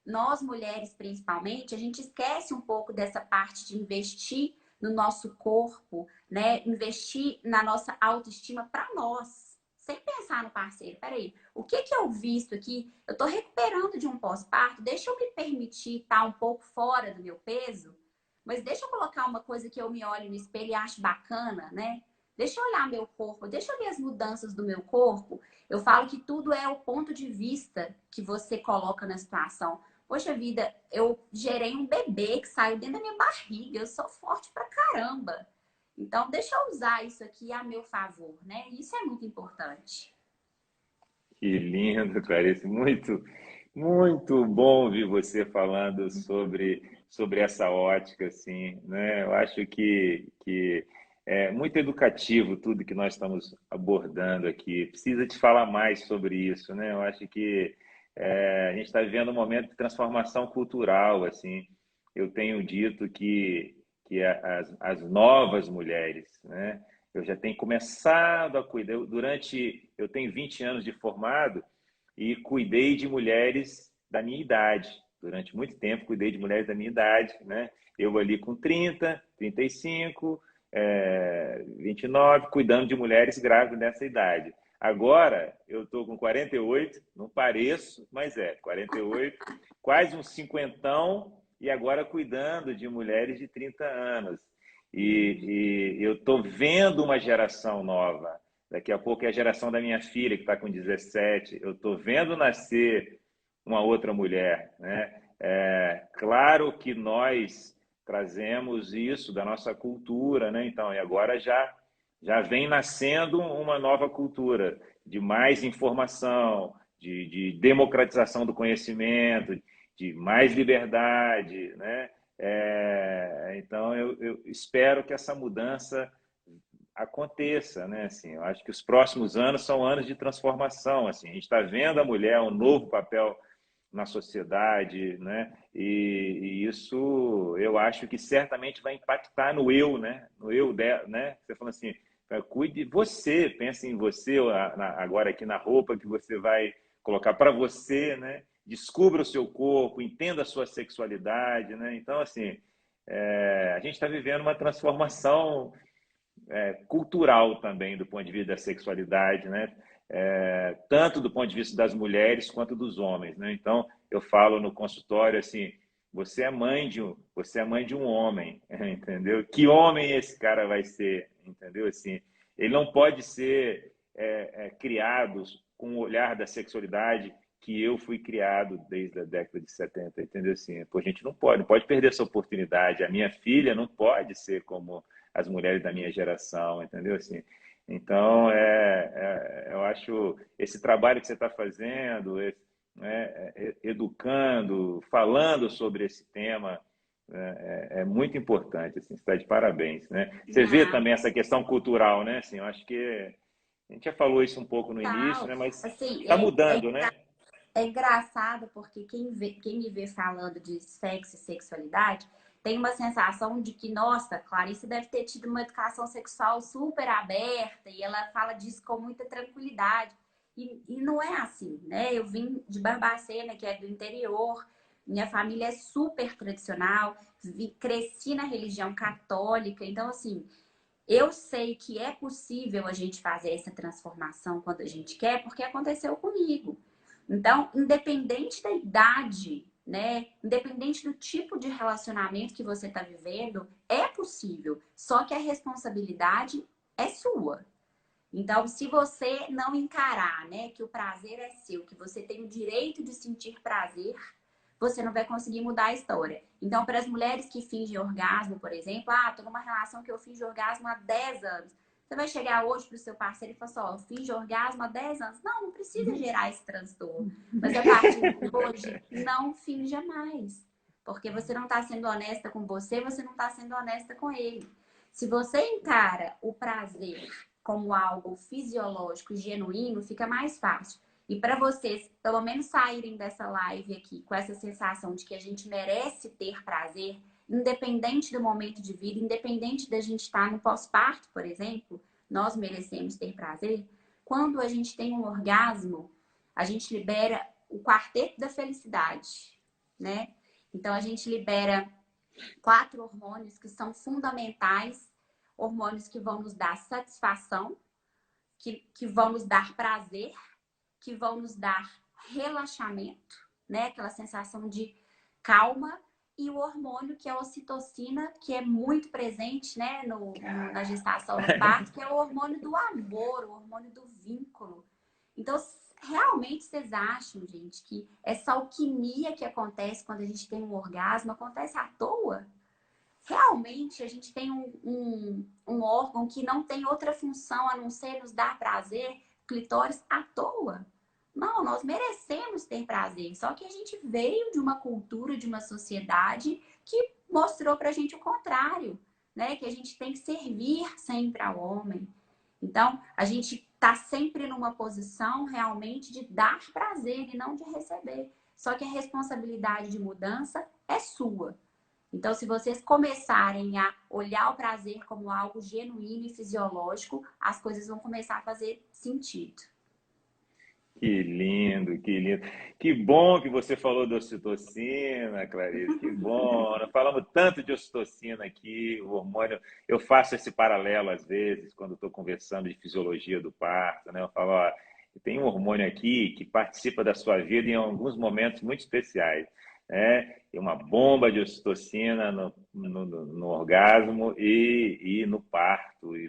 Nós mulheres, principalmente, a gente esquece um pouco dessa parte de investir no nosso corpo, né? Investir na nossa autoestima para nós, sem pensar no parceiro. Peraí, o que que eu visto aqui? Eu estou recuperando de um pós-parto, deixa eu me permitir estar um pouco fora do meu peso, mas deixa eu colocar uma coisa que eu me olho no espelho e acho bacana, né? Deixa eu olhar meu corpo, deixa eu ver as mudanças do meu corpo. Eu falo que tudo é o ponto de vista que você coloca na situação. Poxa vida, eu gerei um bebê que saiu dentro da minha barriga, eu sou forte pra caramba. Então, deixa eu usar isso aqui a meu favor, né? Isso é muito importante.
Que lindo, Clarice. Muito, muito bom ouvir você falando sobre essa ótica, assim, né? Eu acho que é muito educativo tudo que nós estamos abordando aqui. Precisa te falar mais sobre isso, né? Eu acho que a gente está vivendo um momento de transformação cultural, assim. Eu tenho dito que as novas mulheres, né? Eu já tenho começado a cuidar. Eu tenho 20 anos de formado e cuidei de mulheres da minha idade. Durante muito tempo, cuidei de mulheres da minha idade, né? Eu ali com 30, 35, 29, cuidando de mulheres grávidas dessa idade. Agora, eu estou com 48, não pareço, mas 48, quase um cinquentão, e agora cuidando de mulheres de 30 anos. E eu estou vendo uma geração nova. Daqui a pouco é a geração da minha filha, que está com 17. Eu estou vendo nascer uma outra mulher, né? Claro que nós trazemos isso da nossa cultura, né? Então, e agora já vem nascendo uma nova cultura de mais informação, de democratização do conhecimento, de mais liberdade, né? Então, eu espero que essa mudança aconteça, né? Assim, eu acho que os próximos anos são anos de transformação. Assim, a gente está vendo a mulher um novo papel na sociedade, né? E isso eu acho que certamente vai impactar no eu, né? No eu dela, né? Você falou assim, cuide de você, pense em você agora aqui na roupa que você vai colocar para você, né? Descubra o seu corpo, entenda a sua sexualidade, né? Então, assim, a gente está vivendo uma transformação cultural também do ponto de vista da sexualidade, né? Tanto do ponto de vista das mulheres quanto dos homens, né? Então eu falo no consultório assim, você é mãe de um homem, entendeu? Que homem esse cara vai ser, entendeu? Assim, ele não pode ser criado com o olhar da sexualidade que eu fui criado desde a década de 70, entendeu? Assim, pô, a gente não pode perder essa oportunidade. A minha filha não pode ser como as mulheres da minha geração, entendeu? Assim, então, eu acho esse trabalho que você está fazendo, educando, falando sobre esse tema, muito importante. Assim, você está de parabéns, né? Você vê
Ah,
também essa questão cultural, né? Assim, eu acho que a gente já falou isso um pouco no início,
tal.
né? Mas
Assim,
está mudando, né?
é engraçado porque quem me vê falando de sexo e sexualidade tem uma sensação de que, nossa, Clarice deve ter tido uma educação sexual super aberta e ela fala disso com muita tranquilidade. E não é assim, né? Eu vim de Barbacena, que é do interior, minha família é super tradicional, cresci na religião católica, então, assim, eu sei que é possível a gente fazer essa transformação quando a gente quer, porque aconteceu comigo. Então, independente da idade, né? Independente do tipo de relacionamento que você está vivendo, é possível. Só que a responsabilidade é sua. Então, se você não encarar, né, que o prazer é seu, que você tem o direito de sentir prazer, você não vai conseguir mudar a história. Então, para as mulheres que fingem orgasmo, por exemplo, tô numa relação que eu finjo orgasmo há 10 anos. Você vai chegar hoje para o seu parceiro e falar assim, ó, finge orgasmo há 10 anos. Não, não precisa gerar esse transtorno. Mas a partir de hoje, não finja mais. Porque você não está sendo honesta com você, você não está sendo honesta com ele. Se você encara o prazer como algo fisiológico e genuíno, fica mais fácil. E para vocês, pelo menos saírem dessa live aqui com essa sensação de que a gente merece ter prazer, independente do momento de vida, independente da gente estar no pós-parto, por exemplo, nós merecemos ter prazer. Quando a gente tem um orgasmo, a gente libera o quarteto da felicidade, né? Então a gente libera 4 hormônios que são fundamentais, hormônios que vão nos dar satisfação, que vão nos dar prazer, que vão nos dar relaxamento, né? Aquela sensação de calma, e o hormônio que é a ocitocina, que é muito presente, né, na gestação, no parto, que é o hormônio do amor, o hormônio do vínculo. Então, realmente vocês acham, gente, que essa alquimia que acontece quando a gente tem um orgasmo acontece à toa? Realmente a gente tem um órgão que não tem outra função a não ser nos dar prazer, clitóris, à toa. Não, nós merecemos ter prazer. Só que a gente veio de uma cultura, de uma sociedade que mostrou pra gente o contrário, né? Que a gente tem que servir sempre ao homem. Então, a gente tá sempre numa posição realmente de dar prazer e não de receber. Só que a responsabilidade de mudança é sua. Então, se vocês começarem a olhar o prazer como algo genuíno e fisiológico, as coisas vão começar a fazer sentido.
Que lindo, que lindo. Que bom que você falou de ocitocina, Clarice, que bom. Nós falamos tanto de ocitocina aqui, o hormônio. Eu faço esse paralelo às vezes, quando estou conversando de fisiologia do parto, né? Eu falo, ó, tem um hormônio aqui que participa da sua vida em alguns momentos muito especiais, né? Tem uma bomba de ocitocina no orgasmo e no parto, e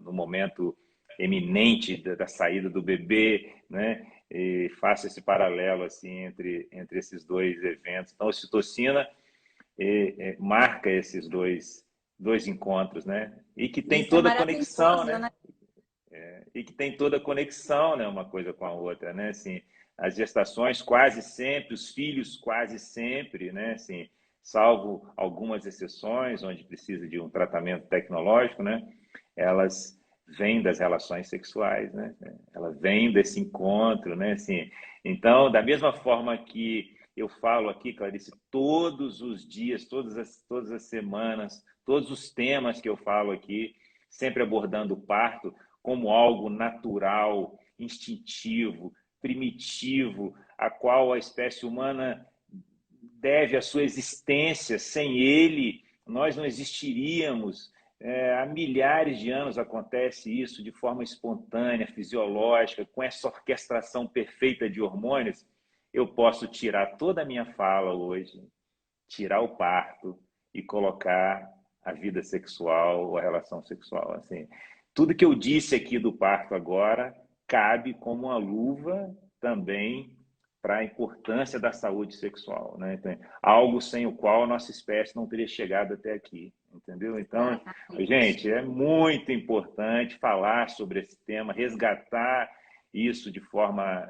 no momento eminente da saída do bebê, né? E faço esse paralelo assim entre esses dois eventos. Então, a ocitocina marca esses dois encontros, né? E que tem
Isso é
toda a conexão,
maravilhoso,
né?
né?
E que tem toda a conexão, né? Uma coisa com a outra, né? Assim, as gestações quase sempre, os filhos quase sempre, né? Assim, salvo algumas exceções onde precisa de um tratamento tecnológico, né? Elas vêm das relações sexuais, né? Ela vem desse encontro, né? Assim, então, da mesma forma que eu falo aqui, Clarice, todos os dias, todas as semanas, todos os temas que eu falo aqui, sempre abordando o parto como algo natural, instintivo, primitivo, a qual a espécie humana deve a sua existência. Sem ele, nós não existiríamos. Há milhares de anos acontece isso de forma espontânea, fisiológica, com essa orquestração perfeita de hormônios. Eu posso tirar toda a minha fala hoje, tirar o parto e colocar a vida sexual ou a relação sexual. Assim, tudo que eu disse aqui do parto agora cabe como uma luva também para a importância da saúde sexual, né? Então, algo sem o qual a nossa espécie não teria chegado até aqui, entendeu? Então,
Exatamente.
gente, é muito importante falar sobre esse tema, resgatar isso de forma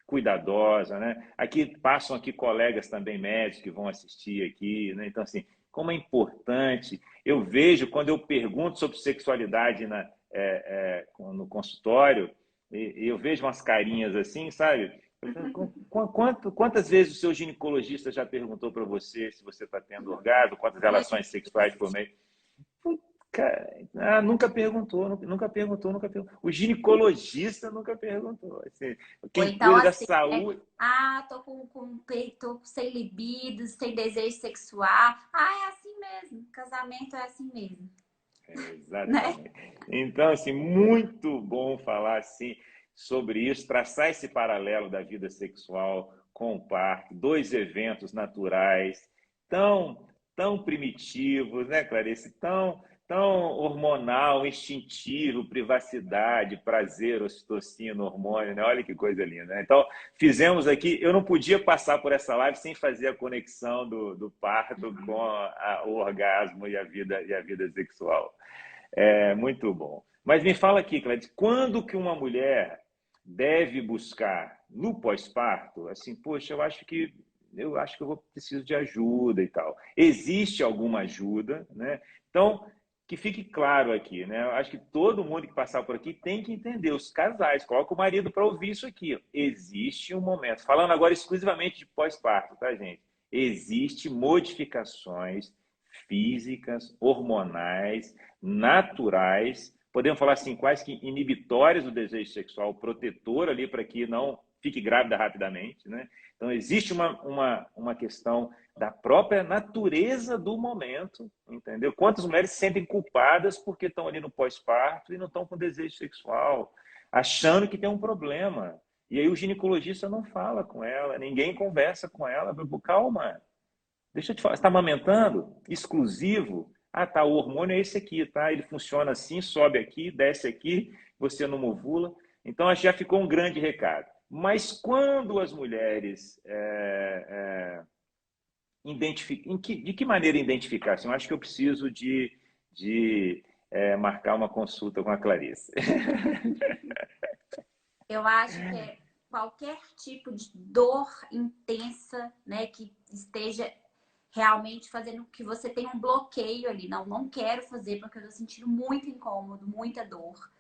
cuidadosa, né? Aqui passam aqui colegas também médicos que vão assistir aqui, né? Então, assim, como é importante. Eu vejo quando eu pergunto sobre sexualidade no consultório, eu vejo umas carinhas assim, sabe? Quantas vezes o seu ginecologista já perguntou para você se você está tendo orgasmo, quantas relações
Muitas
sexuais por
vezes.
mês? Nunca perguntou, nunca perguntou, nunca perguntou. O ginecologista nunca perguntou. Assim,
Ou
quem
então
cuida da
assim, né?
saúde.
Ah, tô sem libido, sem desejo sexual. Ah, é assim mesmo. Casamento é assim mesmo, né?
Exatamente. Então, assim, muito bom falar assim sobre isso, traçar esse paralelo da vida sexual com o parto, dois eventos naturais tão primitivos, né, Clarice? Tão hormonal, instintivo, privacidade, prazer, ocitocina, hormônio, né? Olha que coisa linda, né? Então, fizemos aqui, eu não podia passar por essa live sem fazer a conexão do parto com o orgasmo e a vida sexual. É muito bom. Mas me fala aqui, Clédio, quando que uma mulher deve buscar no pós-parto, assim, poxa, eu acho que eu vou preciso de ajuda e tal. Existe alguma ajuda, né? Então, que fique claro aqui, né? Eu acho que todo mundo que passar por aqui tem que entender, os casais, coloca o marido para ouvir isso aqui. Existe um momento, falando agora exclusivamente de pós-parto, tá, gente? Existem modificações físicas, hormonais, naturais, podemos falar assim, quase que inibitórias do desejo sexual, protetor ali para que não fique grávida rapidamente, né? Então, existe uma questão da própria natureza do momento, entendeu? Quantas mulheres se sentem culpadas porque estão ali no pós-parto e não estão com desejo sexual, achando que tem um problema. E aí o ginecologista não fala com ela, ninguém conversa com ela. Calma, deixa eu te falar, você está amamentando? Exclusivo? Ah, tá, o hormônio é esse aqui, tá? Ele funciona assim, sobe aqui, desce aqui, você não ovula. Então, acho que já ficou um grande recado. Mas quando as mulheres identificam, de que maneira identificar? Assim, eu acho que eu preciso de marcar uma consulta com a Clarice.
Eu acho que é qualquer tipo de dor intensa, né, que esteja realmente fazendo que você tenha um bloqueio ali. Não, não quero fazer porque eu tô sentindo muito incômodo, muita dor.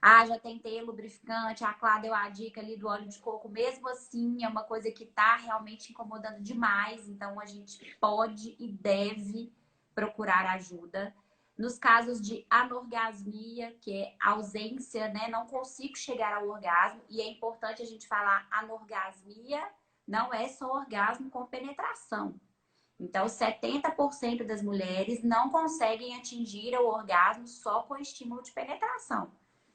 Ah, já tentei lubrificante, a Clá deu a dica ali do óleo de coco. Mesmo assim, é uma coisa que tá realmente incomodando demais. Então, a gente pode e deve procurar ajuda. Nos casos de anorgasmia, que é ausência, né? Não consigo chegar ao orgasmo. E é importante a gente falar anorgasmia não é só orgasmo com penetração. Então, 70% das mulheres não conseguem atingir o orgasmo só com estímulo de penetração,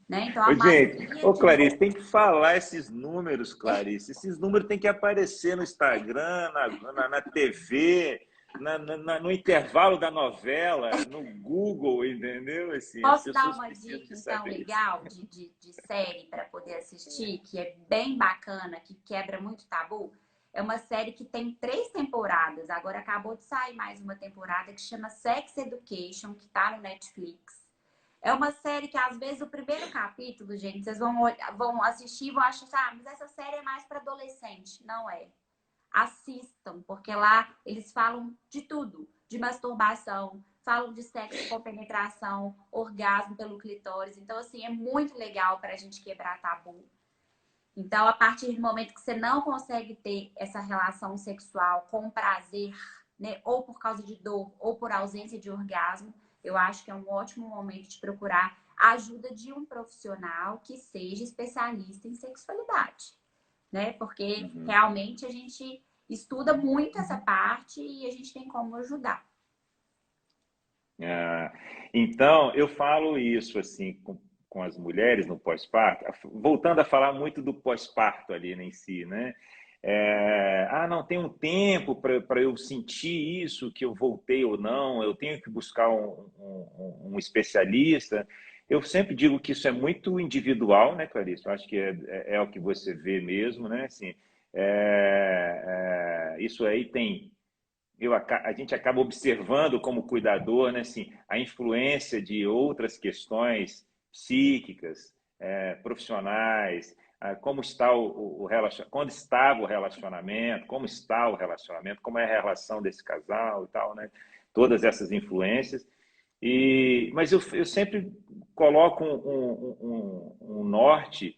né? Então, a
Ô, gente,
maioria
ô
de nós...
Clarice, tem que falar esses números, Clarice. Esses números têm que aparecer no Instagram, na TV, no intervalo da novela, no Google, entendeu? Assim, as
Posso dar
pessoas
uma
precisam
dica,
de
então,
saber isso.
legal de série para poder assistir, que é bem bacana, que quebra muito tabu? É uma série que tem 3 temporadas. Agora acabou de sair mais uma temporada que chama Sex Education, que tá no Netflix. É uma série que, às vezes, o primeiro capítulo, gente, vocês vão assistir e vão achar, ah, mas essa série é mais para adolescente. Não é. Assistam, porque lá eles falam de tudo, de masturbação, falam de sexo com penetração, orgasmo pelo clitóris. Então, assim, é muito legal para a gente quebrar tabu. Então, a partir do momento que você não consegue ter essa relação sexual com prazer, né, ou por causa de dor, ou por ausência de orgasmo, eu acho que é um ótimo momento de procurar a ajuda de um profissional que seja especialista em sexualidade, né? Porque
Uhum.
realmente a gente estuda muito essa parte e a gente tem como ajudar.
Ah, então, eu falo isso assim com as mulheres no pós-parto, voltando a falar muito do pós-parto ali em si, né? Não, tem um tempo para eu sentir isso, que eu voltei ou não, eu tenho que buscar um especialista. Eu sempre digo que isso é muito individual, né, Clarice? Eu acho que é o que você vê mesmo, né? Assim, isso aí tem a gente acaba observando como cuidador, né, assim, a influência de outras questões psíquicas, profissionais, como está quando estava o relacionamento, como está o relacionamento, como é a relação desse casal e tal, né? Todas essas influências. Mas eu sempre coloco um norte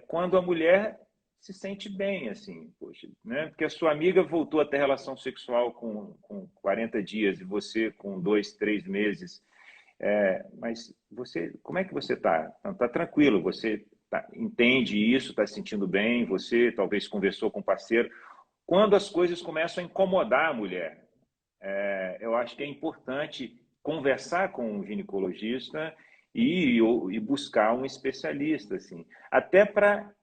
quando a mulher se sente bem, assim, poxa, né? Porque a sua amiga voltou a ter relação sexual com 40 dias e você com 2, 3 meses. Mas como é que você está? Está tranquilo, você entende isso, está se sentindo bem, você talvez conversou com o parceiro. Quando as coisas começam a incomodar a mulher, eu acho que é importante conversar com um ginecologista e buscar um especialista, assim, até para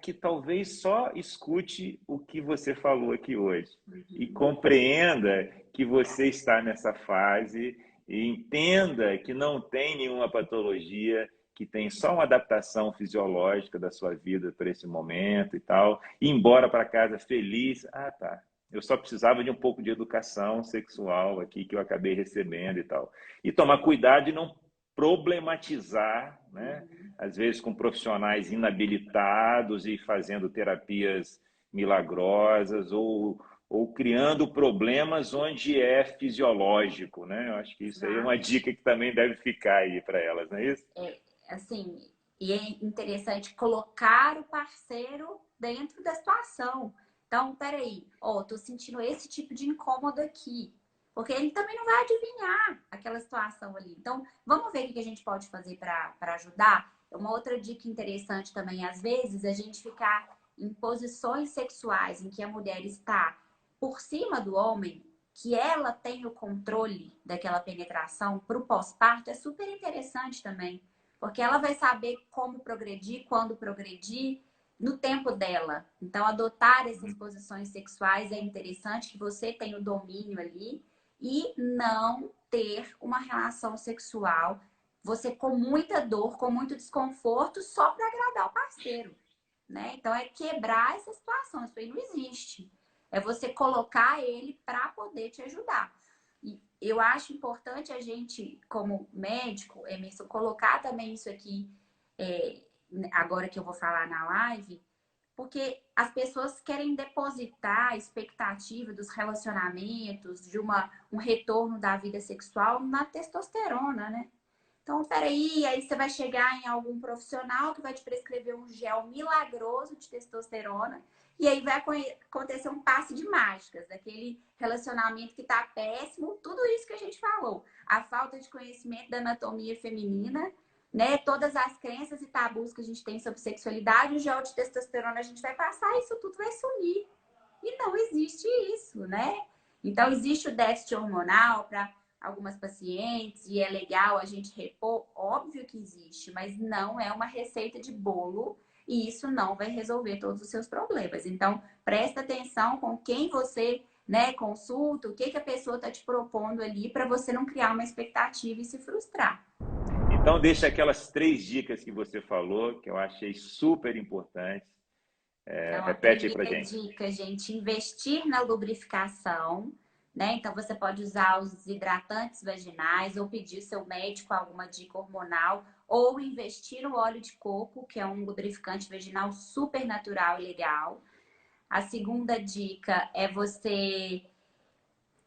que talvez só escute o que você falou aqui hoje e compreenda que você está nessa fase e entenda que não tem nenhuma patologia, que tem só uma adaptação fisiológica da sua vida para esse momento e tal, e ir embora para casa feliz. Ah, tá. Eu só precisava de um pouco de educação sexual aqui que eu acabei recebendo e tal. E tomar cuidado e não problematizar, né? Às vezes com profissionais inabilitados e fazendo terapias milagrosas ou criando problemas onde é fisiológico, né? Eu acho que isso aí é uma dica que também deve ficar aí para elas, não é isso?
Assim, e é interessante colocar o parceiro dentro da situação. Então, peraí, tô sentindo esse tipo de incômodo aqui. Porque ele também não vai adivinhar aquela situação ali. Então, vamos ver o que a gente pode fazer para ajudar? Uma outra dica interessante também, às vezes, a gente ficar em posições sexuais em que a mulher está por cima do homem, que ela tem o controle daquela penetração para o pós-parto, é super interessante também. Porque ela vai saber como progredir, quando progredir, no tempo dela. Então, adotar essas posições sexuais é interessante, que você tenha o domínio ali e não ter uma relação sexual, você com muita dor, com muito desconforto, só para agradar o parceiro, né? Então, é quebrar essa situação. Isso aí não existe. É você colocar ele para poder te ajudar. E eu acho importante a gente, como médico, Emerson, colocar também isso aqui, agora que eu vou falar na live, porque as pessoas querem depositar a expectativa dos relacionamentos, de um retorno da vida sexual na testosterona, né? Então, peraí, aí você vai chegar em algum profissional que vai te prescrever um gel milagroso de testosterona e aí vai acontecer um passe de mágicas, daquele relacionamento que tá péssimo, tudo isso que a gente falou. A falta de conhecimento da anatomia feminina, né? Todas as crenças e tabus que a gente tem sobre sexualidade, o gel de testosterona a gente vai passar, isso tudo vai sumir. E não existe isso, né? Então, existe o déficit hormonal para algumas pacientes e é legal a gente repor, óbvio que existe, mas não é uma receita de bolo e isso não vai resolver todos os seus problemas. Então, presta atenção com quem você, né, consulta, o que a pessoa está te propondo ali para você não criar uma expectativa e se frustrar.
Então, deixa aquelas 3 dicas que você falou, que eu achei super importantes.
Então, a
Repete aí pra
primeira
gente.
dica, gente, investir na lubrificação, né? Então, você pode usar os hidratantes vaginais ou pedir seu médico alguma dica hormonal ou investir no óleo de coco, que é um lubrificante vaginal super natural e legal. A segunda dica é você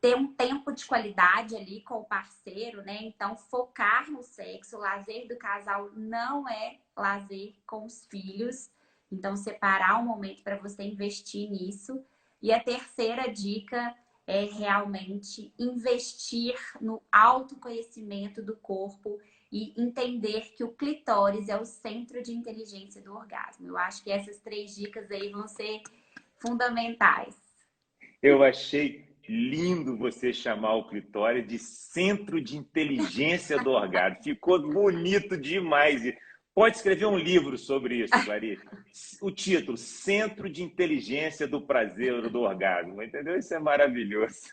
ter um tempo de qualidade ali com o parceiro, né? Então, focar no sexo. O lazer do casal não é lazer com os filhos. Então, separar um momento para você investir nisso. E a terceira dica é realmente investir no autoconhecimento do corpo e entender que o clitóris é o centro de inteligência do orgasmo. Eu acho que essas 3 dicas aí vão ser fundamentais.
Eu achei lindo você chamar o clitóris de centro de inteligência do orgasmo. Ficou bonito demais. Pode escrever um livro sobre isso, Clarice. O título, Centro de Inteligência do Prazer do Orgasmo. Entendeu? Isso é maravilhoso.